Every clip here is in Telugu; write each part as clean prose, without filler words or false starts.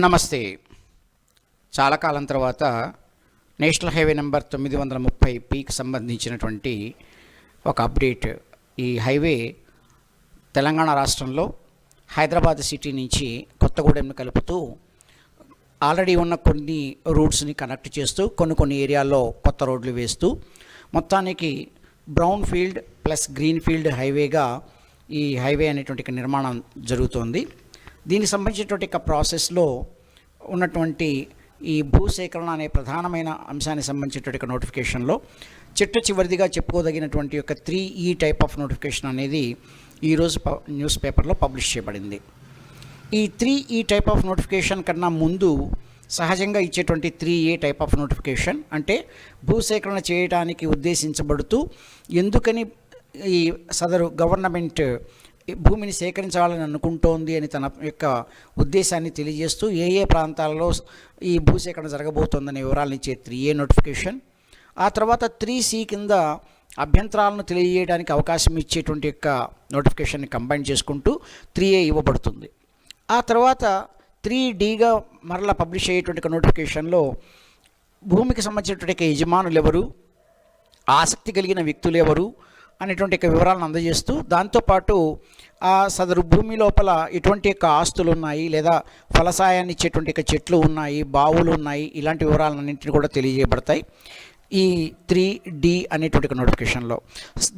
నమస్తే. చాలా కాలం తర్వాత నేషనల్ హైవే నెంబర్ 930Pకి సంబంధించినటువంటి ఒక అప్డేట్. ఈ హైవే తెలంగాణ రాష్ట్రంలో హైదరాబాద్ సిటీ నుంచి కొత్తగూడెంను కలుపుతూ ఆల్రెడీ ఉన్న కొన్ని రూట్స్ని కనెక్ట్ చేస్తూ కొన్ని ఏరియాల్లో కొత్త రోడ్లు వేస్తూ మొత్తానికి brown field plus green field హైవేగా ఈ హైవే అనేటువంటి నిర్మాణం జరుగుతోంది. దీనికి సంబంధించినటువంటి ప్రాసెస్లో ఉన్నటువంటి ఈ భూసేకరణ అనే ప్రధానమైన అంశానికి సంబంధించినటువంటి నోటిఫికేషన్లో చివరిదిగా చెప్పుకోదగినటువంటి యొక్క 3E టైప్ ఆఫ్ నోటిఫికేషన్ అనేది ఈరోజు న్యూస్ పేపర్లో పబ్లిష్ చేయబడింది. ఈ 3E టైప్ ఆఫ్ నోటిఫికేషన్ కన్నా ముందు సహజంగా ఇచ్చేటువంటి 3A టైప్ ఆఫ్ నోటిఫికేషన్ అంటే భూసేకరణ చేయడానికి ఉద్దేశించబడుతూ ఎందుకని ఈ సదరు గవర్నమెంట్ భూమిని సేకరించాలని అనుకుంటోంది అని తన యొక్క ఉద్దేశాన్ని తెలియజేస్తూ ఏ ప్రాంతాలలో ఈ భూసేకరణ జరగబోతోందనే వివరాలను ఇచ్చే 3A నోటిఫికేషన్. ఆ తర్వాత 3C కింద అభ్యంతరాలను తెలియజేయడానికి అవకాశం ఇచ్చేటువంటి యొక్క నోటిఫికేషన్ని కంబైన్ చేసుకుంటూ 3A ఇవ్వబడుతుంది. ఆ తర్వాత 3Dగా మరలా పబ్లిష్ అయ్యేటువంటి నోటిఫికేషన్లో భూమికి సంబంధించినటువంటి యజమానులు ఎవరు, ఆసక్తి కలిగిన వ్యక్తులు ఎవరు అనేటువంటి వివరాలను అందజేస్తూ దాంతోపాటు ఆ సదరు భూమి లోపల ఎటువంటి యొక్క ఆస్తులు ఉన్నాయి లేదా ఫలసాయాన్ని ఇచ్చేటువంటి చెట్లు ఉన్నాయి, బావులు ఉన్నాయి, ఇలాంటి వివరాలన్నింటినీ కూడా తెలియజేయబడతాయి ఈ 3D అనేటువంటి నోటిఫికేషన్లో.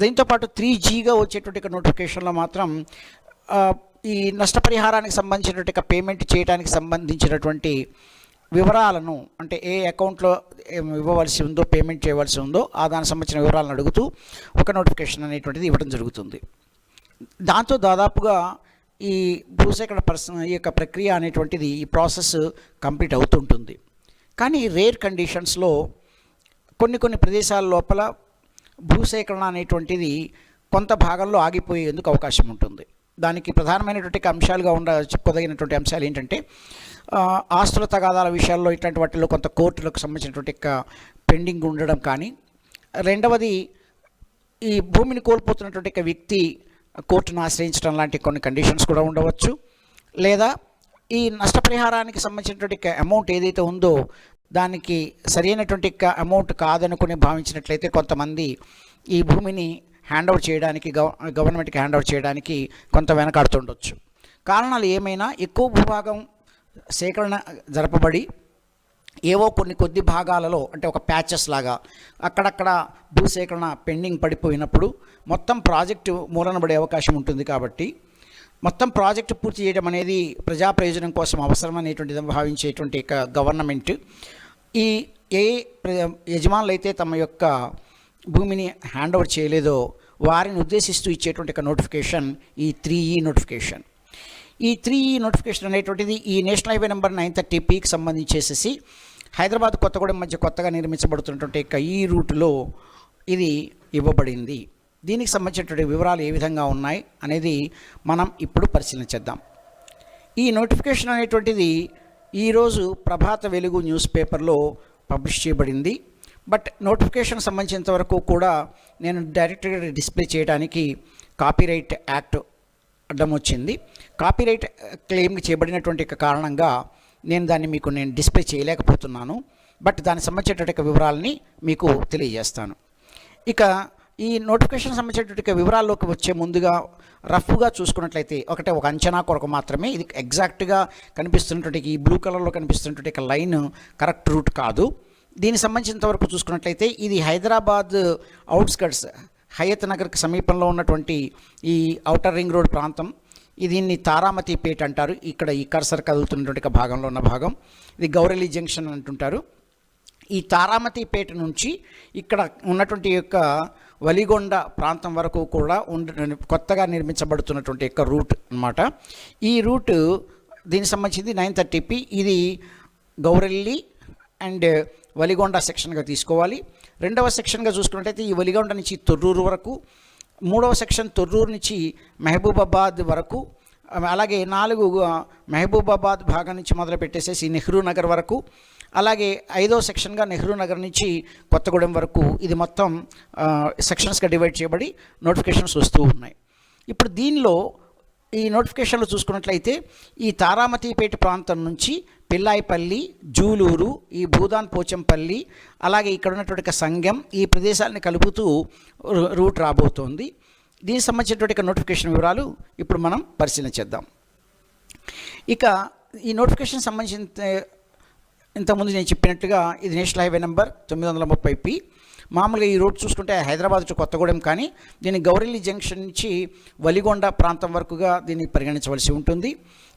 దీంతోపాటు 3Gగా వచ్చేటువంటి నోటిఫికేషన్లో మాత్రం ఈ నష్టపరిహారానికి సంబంధించినటువంటి పేమెంట్ చేయడానికి సంబంధించినటువంటి వివరాలను అంటే ఏ అకౌంట్లో ఇవ్వవలసి ఉందో పేమెంట్ చేయవలసి ఉందో దానికి సంబంధించిన వివరాలను అడుగుతూ ఒక నోటిఫికేషన్ అనేటువంటిది ఇవ్వడం జరుగుతుంది. దాంతో దాదాపుగా ఈ భూసేకరణ ఈ యొక్క ప్రక్రియ అనేటువంటిది ఈ ప్రాసెస్ కంప్లీట్ అవుతుంటుంది. కానీ రేర్ కండిషన్స్లో కొన్ని ప్రదేశాల లోపల భూసేకరణ అనేటువంటిది కొంత భాగంలో ఆగిపోయేందుకు అవకాశం ఉంటుంది. దానికి ప్రధానమైనటువంటి అంశాలుగా చెప్పుకోదగినటువంటి అంశాలు ఏంటంటే ఆస్తుల తగాదాల విషయాల్లో ఇట్లాంటి వాటిల్లో కొంత కోర్టులకు సంబంధించినటువంటి పెండింగ్ ఉండడం కానీ, రెండవది ఈ భూమిని కోల్పోతున్నటువంటి వ్యక్తి కోర్టును ఆశ్రయించడం లాంటి కొన్ని కండిషన్స్ కూడా ఉండవచ్చు. లేదా ఈ నష్టపరిహారానికి సంబంధించినటువంటి అమౌంట్ ఏదైతే ఉందో దానికి సరైనటువంటి అమౌంట్ కాదనుకుని భావించినట్లయితే కొంతమంది ఈ భూమిని హ్యాండ్ ఓవర్ చేయడానికి గవర్నమెంట్కి హ్యాండ్ ఓవర్ చేయడానికి కొంత వెనకాడుతుండొచ్చు. కారణాలు ఏమైనా ఎక్కువ భూభాగం సేకరణ జరపబడి ఏవో కొద్ది భాగాలలో అంటే ఒక ప్యాచెస్ లాగా అక్కడక్కడ భూసేకరణ పెండింగ్ పడిపోయినప్పుడు మొత్తం ప్రాజెక్టు మూలన పడే అవకాశం ఉంటుంది. కాబట్టి మొత్తం ప్రాజెక్టు పూర్తి చేయడం అనేది ప్రజా ప్రయోజనం కోసం అవసరమనేటువంటిది భావించేటువంటి గవర్నమెంట్ ఈ యజమానులు అయితే తమ యొక్క భూమిని హ్యాండ్ ఓవర్ చేయలేదో వారిని ఉద్దేశిస్తూ ఇచ్చేటువంటి నోటిఫికేషన్ ఈ 3E నోటిఫికేషన్. ఈ 3E నోటిఫికేషన్ అనేటువంటిది ఈ నేషనల్ హైవే నెంబర్ 930Pకి సంబంధించేసి హైదరాబాద్ కొత్తగూడెం మధ్య కొత్తగా నిర్మించబడుతున్నటువంటి ఈ రూట్లో ఇది ఇవ్వబడింది. దీనికి సంబంధించినటువంటి వివరాలు ఏ విధంగా ఉన్నాయి అనేది మనం ఇప్పుడు పరిశీలించేద్దాం. ఈ నోటిఫికేషన్ అనేటువంటిది ఈరోజు ప్రభాత వెలుగు న్యూస్ పేపర్లో పబ్లిష్ చేయబడింది. బట్ నోటిఫికేషన్ సంబంధించినంత వరకు కూడా నేను డైరెక్ట్గా డిస్ప్లే చేయడానికి కాపీరైట్ యాక్ట్ అడ్డం వచ్చింది. కాపీరైట్ క్లెయిమ్ చేయబడినటువంటి కారణంగా నేను డిస్ప్లే చేయలేకపోతున్నాను. బట్ దానికి సంబంధించినటువంటి వివరాలని మీకు తెలియజేస్తాను. ఇక ఈ నోటిఫికేషన్ సంబంధించినటువంటి వివరాల్లోకి వచ్చే ముందుగా రఫ్గా చూసుకున్నట్లయితే ఒక అంచనా కొరకు మాత్రమే ఇది ఎగ్జాక్ట్గా కనిపిస్తున్నటువంటి ఈ బ్లూ కలర్లో కనిపిస్తున్నటువంటి లైన్ కరెక్ట్ రూట్ కాదు. దీనికి సంబంధించినంత వరకు చూసుకున్నట్లయితే ఇది హైదరాబాద్ అవుట్స్కట్స్ హయత్ నగర్కి సమీపంలో ఉన్నటువంటి ఈ ఔటర్ రింగ్ రోడ్ ప్రాంతం. దీన్ని తారామతిపేట అంటారు. ఇక్కడ ఈ కర్సర్ కదులుతున్నటువంటి భాగంలో ఉన్న భాగం ఇది గౌరెల్లి జంక్షన్ అంటుంటారు. ఈ తారామతిపేట నుంచి ఇక్కడ ఉన్నటువంటి యొక్క వలిగొండ ప్రాంతం వరకు కూడా కొత్తగా నిర్మించబడుతున్నటువంటి యొక్క రూట్ అన్నమాట. ఈ రూట్ దీనికి సంబంధించింది 930P. ఇది గౌరెల్లి అండ్ వలిగొండ సెక్షన్గా తీసుకోవాలి. రెండవ సెక్షన్గా చూసుకున్నట్టయితే ఈ వలిగొండ నుంచి తొర్రూరు వరకు, మూడవ సెక్షన్ తొర్రూరు నుంచి మహబూబాబాద్ వరకు, అలాగే 4 మహబూబాబాద్ భాగం నుంచి మొదలు పెట్టేసేసి నెహ్రూ నగర్ వరకు, అలాగే 5వ సెక్షన్గా నెహ్రూ నగర్ నుంచి కొత్తగూడెం వరకు ఇది మొత్తం సెక్షన్స్గా డివైడ్ చేయబడి నోటిఫికేషన్స్ వస్తూ ఉన్నాయి. ఇప్పుడు దీనిలో ఈ నోటిఫికేషన్లో చూసుకున్నట్లయితే ఈ తారామతిపేట ప్రాంతం నుంచి పిల్లాయిపల్లి, జూలూరు, ఈ భూదాన్ పోచంపల్లి, అలాగే ఇక్కడ ఉన్నటువంటి సంఘం, ఈ ప్రదేశాలని కలుపుతూ రూట్ రాబోతోంది. దీనికి సంబంధించినటువంటి నోటిఫికేషన్ వివరాలు ఇప్పుడు మనం పరిశీలన చేద్దాం. ఇక ఈ నోటిఫికేషన్ సంబంధించిన ఇంతకుముందు నేను చెప్పినట్టుగా ఇది నేషనల్ హైవే నెంబర్ 930P. మామూలుగా ఈ రోడ్ చూసుకుంటే హైదరాబాద్ టు కొత్తగూడెం, కానీ దీన్ని గౌరెల్లి జంక్షన్ నుంచి వలిగొండ ప్రాంతం వరకుగా దీన్ని పరిగణించవలసి ఉంటుంది.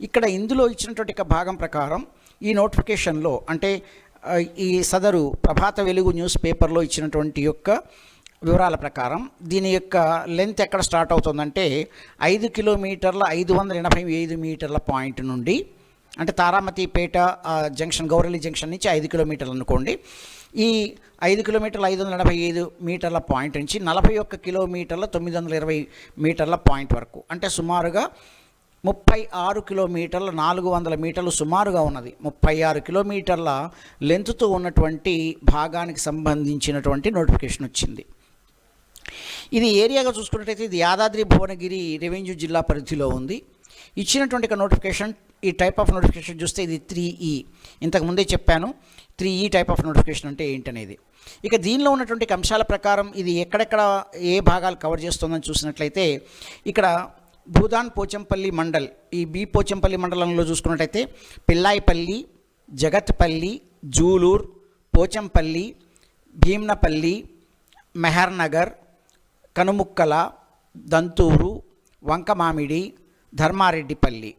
ఇక్కడ ఇందులో ఇచ్చినటువంటి భాగం ప్రకారం ఈ నోటిఫికేషన్లో అంటే ఈ సదరు ప్రభాత వెలుగు న్యూస్ పేపర్లో ఇచ్చినటువంటి యొక్క వివరాల ప్రకారం దీని యొక్క లెంత్ ఎక్కడ స్టార్ట్ అవుతుందంటే 5 కిలోమీటర్ల 585 మీటర్ల పాయింట్ నుండి, అంటే తారామతిపేట జంక్షన్, గౌరెల్లి జంక్షన్ నుంచి 5 కిలోమీటర్లు అనుకోండి. ఈ 5 కిలోమీటర్ల 585 మీటర్ల పాయింట్ నుంచి 41 కిలోమీటర్ల 920 మీటర్ల పాయింట్ వరకు, అంటే సుమారుగా 36 కిలోమీటర్ల 400 మీటర్లు సుమారుగా ఉన్నది. 36 కిలోమీటర్ల లెంత్తో ఉన్నటువంటి భాగానికి సంబంధించినటువంటి నోటిఫికేషన్ వచ్చింది. ఇది ఏరియాగా చూసుకున్నట్టయితే ఇది యాదాద్రి భువనగిరి రెవెన్యూ జిల్లా పరిధిలో ఉంది. ఇచ్చినటువంటి నోటిఫికేషన్, ఈ టైప్ ఆఫ్ నోటిఫికేషన్ చూస్తే ఇది 3E. ఇంతకుముందే చెప్పాను 3E టైప్ ఆఫ్ నోటిఫికేషన్ అంటే ఏంటనేది. ఇక దీనిలో ఉన్నటువంటి అంశాల ప్రకారం ఇది ఎక్కడెక్కడ ఏ భాగాలు కవర్ చేస్తుందని చూసినట్లయితే ఇక్కడ భూదాన్ పోచంపల్లి మండల్, ఈ పోచంపల్లి మండలంలో చూసుకున్నట్టయితే పిల్లాయిపల్లి, జగత్పల్లి, జూలూర్, పోచంపల్లి, భీమ్నపల్లి, మెహర్ నగర్, కనుముక్కల, దంతూరు, వంకమామిడి, ధర్మారెడ్డిపల్లి,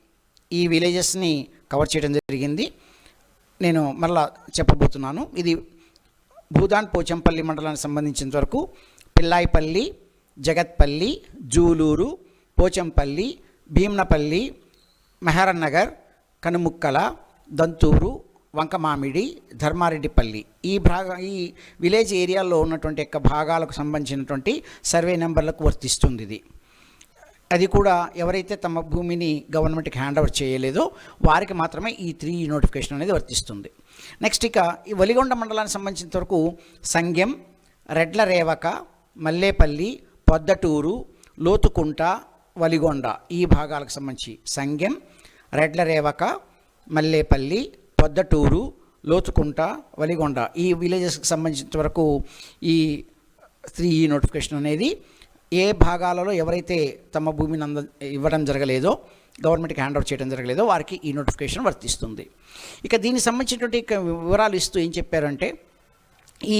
ఈ విలేజెస్ని కవర్ చేయడం జరిగింది. నేను మరలా చెప్పబోతున్నాను. ఇది భూదాన్ పోచంపల్లి మండలానికి సంబంధించినంత వరకు పిల్లాయిపల్లి, జగత్పల్లి, జూలూరు, పోచంపల్లి, భీమ్నపల్లి, మెహర్ నగర్, కనుముక్కల, దంతూరు, వంకమామిడి, ధర్మారెడ్డిపల్లి, ఈ విలేజ్ ఏరియాలో ఉన్నటువంటి యొక్క భాగాలకు సంబంధించినటువంటి సర్వే నెంబర్లకు వర్తిస్తుంది ఇది. అది కూడా ఎవరైతే తమ భూమిని గవర్నమెంట్కి హ్యాండ్ ఓవర్ చేయలేదో వారికి మాత్రమే ఈ 3E నోటిఫికేషన్ అనేది వర్తిస్తుంది. నెక్స్ట్ ఇక ఈ వలిగొండ మండలానికి సంబంధించినంత వరకు సంగెం, రెడ్లరేవక, మల్లేపల్లి, పొద్దటూరు, లోతుకుంట, వలిగొండ, ఈ భాగాలకు సంబంధించి సంగెం, రెడ్లరేవక, మల్లేపల్లి, పొద్దటూరు, లోతుకుంట, వలిగొండ, ఈ విలేజెస్కి సంబంధించినంత వరకు ఈ 3E నోటిఫికేషన్ అనేది ఏ భాగాలలో ఎవరైతే తమ భూమిని ఇవ్వడం జరగలేదో, గవర్నమెంట్కి హ్యాండ్ ఓవర్ చేయడం జరగలేదో వారికి ఈ నోటిఫికేషన్ వర్తిస్తుంది. ఇక దీనికి సంబంధించినటువంటి వివరాలు ఇస్తూ ఏం చెప్పారంటే, ఈ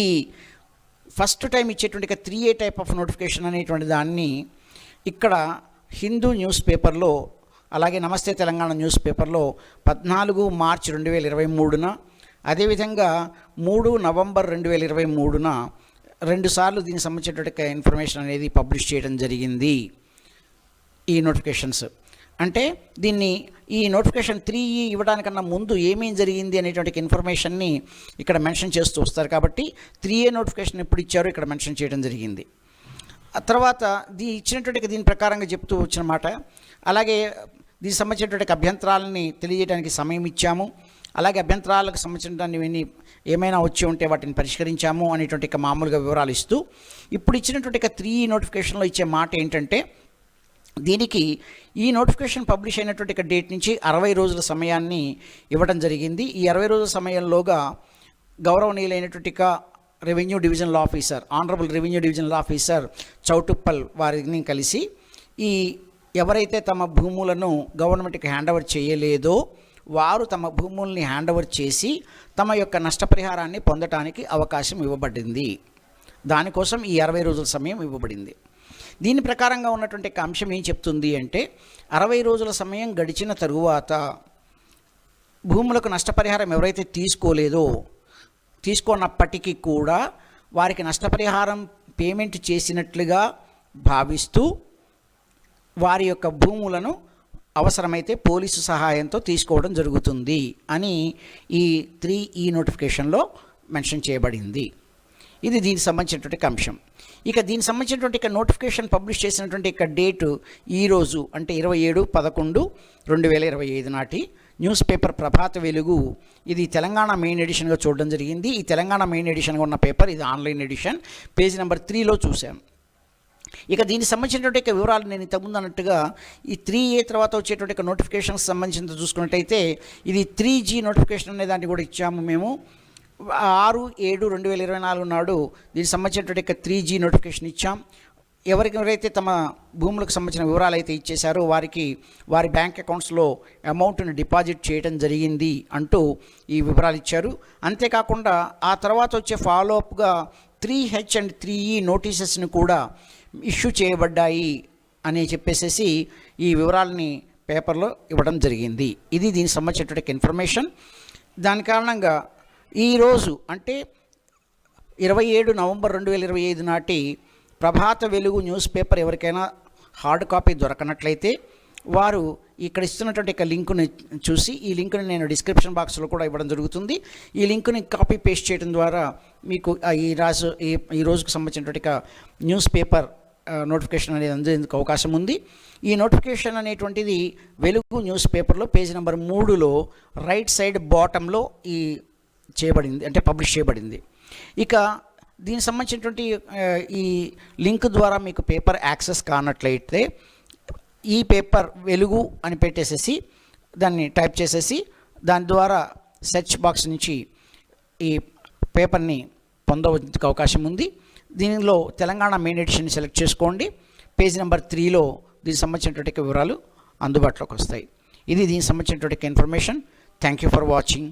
ఫస్ట్ టైం ఇచ్చేటువంటి 3A టైప్ ఆఫ్ నోటిఫికేషన్ అనేటువంటి దాన్ని ఇక్కడ హిందూ న్యూస్ పేపర్లో, అలాగే నమస్తే తెలంగాణ న్యూస్ పేపర్లో 14 మార్చి 2023న, అదేవిధంగా 3 నవంబర్ 2023న 2 సార్లు దీనికి సంబంధించినటువంటి ఇన్ఫర్మేషన్ అనేది పబ్లిష్ చేయడం జరిగింది. ఈ నోటిఫికేషన్స్ అంటే ఈ నోటిఫికేషన్ 3E ఇవ్వడానికన్నా ముందు ఏమేం జరిగింది అనేటువంటి ఇన్ఫర్మేషన్ని ఇక్కడ మెన్షన్ చేస్తూ వస్తారు. కాబట్టి 3A నోటిఫికేషన్ ఎప్పుడు ఇచ్చారో ఇక్కడ మెన్షన్ చేయడం జరిగింది. ఆ తర్వాత ఇచ్చినటువంటి దీని ప్రకారంగా చెప్తూ వచ్చిన మాట, అలాగే దీనికి సంబంధించినటువంటి అభ్యంతరాలని తెలియజేయడానికి సమయం ఇచ్చాము. అలాగే అభ్యంతరాలకు సంబంధించిన ఏమైనా వచ్చి ఉంటే వాటిని పరిష్కరించాము అనేటువంటి మామూలుగా వివరాలు ఇస్తూ, ఇప్పుడు ఇచ్చినటువంటి 3E నోటిఫికేషన్లో ఇచ్చే మాట ఏంటంటే, దీనికి ఈ నోటిఫికేషన్ పబ్లిష్ అయినటువంటి డేట్ నుంచి 60 రోజుల సమయాన్ని ఇవ్వడం జరిగింది. ఈ 60 రోజుల సమయంలోగా గౌరవనీయులైనటువంటి revenue divisional officer, honourable revenue divisional officer Choutuppal వారిని కలిసి ఎవరైతే తమ భూములను గవర్నమెంట్కి హ్యాండ్ ఓవర్ చేయలేదో వారు తమ భూముల్ని హ్యాండ్ ఓవర్ చేసి తమ యొక్క నష్టపరిహారాన్ని పొందటానికి అవకాశం ఇవ్వబడింది. దానికోసం ఈ 60 రోజుల సమయం ఇవ్వబడింది. దీని ప్రకారంగా ఉన్నటువంటి అంశం ఏం చెప్తుంది అంటే, 60 రోజుల సమయం గడిచిన తరువాత భూములకు నష్టపరిహారం ఎవరైతే తీసుకున్నప్పటికీ కూడా వారికి నష్టపరిహారం పేమెంట్ చేసినట్లుగా భావిస్తూ వారి యొక్క భూములను అవసరమైతే పోలీసు సహాయంతో తీసుకోవడం జరుగుతుంది అని ఈ 3E నోటిఫికేషన్లో మెన్షన్ చేయబడింది. ఇది దీనికి సంబంధించినటువంటి అంశం. ఇక దీనికి సంబంధించినటువంటి నోటిఫికేషన్ పబ్లిష్ చేసినటువంటి డేటు ఈరోజు, అంటే 27/11/2025 నాటి న్యూస్ పేపర్ ప్రభాత వెలుగు, ఇది తెలంగాణ మెయిన్ ఎడిషన్గా చూడడం జరిగింది. ఈ తెలంగాణ మెయిన్ ఎడిషన్గా ఉన్న పేపర్ ఇది ఆన్లైన్ ఎడిషన్, పేజ్ నెంబర్ 3లో చూసాం. ఇక దీనికి సంబంధించినటువంటి వివరాలు నేను ఇంతకుముందు అన్నట్టుగా ఈ 3A తర్వాత వచ్చేటువంటి నోటిఫికేషన్స్ సంబంధించి చూసుకున్నట్టయితే ఇది 3G నోటిఫికేషన్ అనే దాన్ని కూడా ఇచ్చాము మేము 6/7/2024 నాడు దీనికి సంబంధించినటువంటి 3G నోటిఫికేషన్ ఇచ్చాం. ఎవరైతే తమ భూములకు సంబంధించిన వివరాలు అయితే ఇచ్చేశారో వారికి వారి బ్యాంక్ అకౌంట్స్లో అమౌంట్ని డిపాజిట్ చేయడం జరిగింది అంటూ ఈ వివరాలు ఇచ్చారు. అంతేకాకుండా ఆ తర్వాత వచ్చే ఫాలోఅప్గా 3H అండ్ 3E నోటీసెస్ని కూడా ఇష్యూ చేయబడ్డాయి అని చెప్పేసి ఈ వివరాలని పేపర్లో ఇవ్వడం జరిగింది. ఇది దీనికి సంబంధించినటువంటి ఇన్ఫర్మేషన్. దాని కారణంగా ఈరోజు అంటే 27 నవంబర్ 2025 నాటి ప్రభాత వెలుగు న్యూస్ పేపర్ ఎవరికైనా హార్డ్ కాపీ దొరకనట్లయితే వారు ఇక్కడ ఇస్తున్నటువంటి లింకుని చూసి, ఈ లింకుని నేను డిస్క్రిప్షన్ బాక్స్లో కూడా ఇవ్వడం జరుగుతుంది. ఈ లింకుని కాపీ పేస్ట్ చేయడం ద్వారా మీకు ఈ రోజుకు సంబంధించినటువంటి న్యూస్ పేపర్ నోటిఫికేషన్ అనేది అందేందుకు అవకాశం ఉంది. ఈ నోటిఫికేషన్ అనేటువంటిది వెలుగు న్యూస్ పేపర్లో పేజ్ నెంబర్ 3లో రైట్ సైడ్ బాటంలో చేయబడింది, అంటే పబ్లిష్ చేయబడింది. ఇక దీనికి సంబంధించినటువంటి ఈ లింక్ ద్వారా మీకు పేపర్ యాక్సెస్ కానట్లయితే ఈ పేపర్ వెలుగు అని పెట్టేసేసి దాన్ని టైప్ చేసేసి దాని ద్వారా సెర్చ్ బాక్స్ నుంచి ఈ పేపర్ని పొందవడానికి అవకాశం ఉంది. దీనిలో తెలంగాణ మెయిన్ ఎడిషన్ సెలెక్ట్ చేసుకోండి. పేజ్ నెంబర్ 3లో దీనికి సంబంధించినటువంటి వివరాలు అందుబాటులోకి వస్తాయి. ఇది దీనికి సంబంధించినటువంటి information. Thank you for watching.